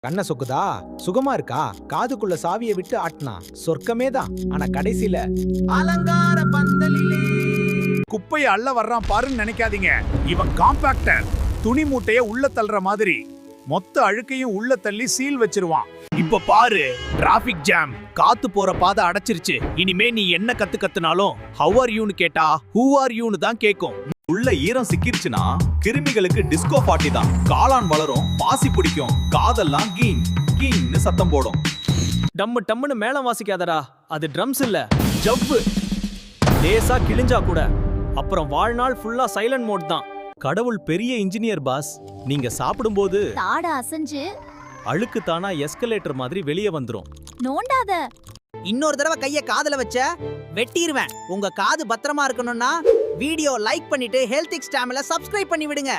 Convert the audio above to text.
கண்ண சொக்குதா? சுகமா இருக்கா? காதுக்குள்ள சாவியை விட்டு ஆட்டினா சொர்க்கமே தான். ஆனா கடைசியில அலங்கார பந்தலிலே குப்பைய அள்ள வர்றான் பாருன்னு நினைக்காதீங்க. இவன் காம்பாக்டர். துணி மூட்டைய உள்ள தள்ளுற மாதிரி மொத்த அழுக்கையும் உள்ள தள்ளி சீல் வச்சிருவான். இப்ப பாரு, டிராபிக் ஜாம், காத்து போற பாதை அடைச்சிருச்சு. இனிமே நீ என்ன கத்துனாலும் ஹவ் ஆர் யூன்னு கேட்டா ஹூ ஆர் யூன்னு தான் கேக்கும். உள்ள ஈரம் சிக்கிருச்சுனா கிருமிகளுக்கு டிஸ்கோ பார்ட்டி தான். காளான் வளரும், பாசி பிடிக்கும், காதெல்லாம் கீங் கீங்னு சத்தம் போடும். டம்மு டம்முன்னு மேளம் வாசிக்காதடா, அது ட்ரம்ஸ் இல்ல, ஜவ்வு. லேசா கிழிஞ்சா கூட அப்புறம் வாழ்நாள் ஃபுல்லா சைலண்ட் மோட் தான். கடவுள் பெரிய இன்ஜினியர் பாஸ். நீங்க சாப்பிடும்போது தாட அசைஞ்சு அழுக்கு தானா எஸ்கலேட்டர் மாதிரி வெளியே வந்துரும். நோண்டாத. இன்னொரு தடவை கைய காதுல வச்ச வெட்டிடுவேன். உங்க காது பத்திரமா இருக்கணும்னா வீடியோ லைக் பண்ணிட்டு ஹெல்த் எக்ஸ் சேனலை சப்ஸ்கிரைப் பண்ணி விடுங்க.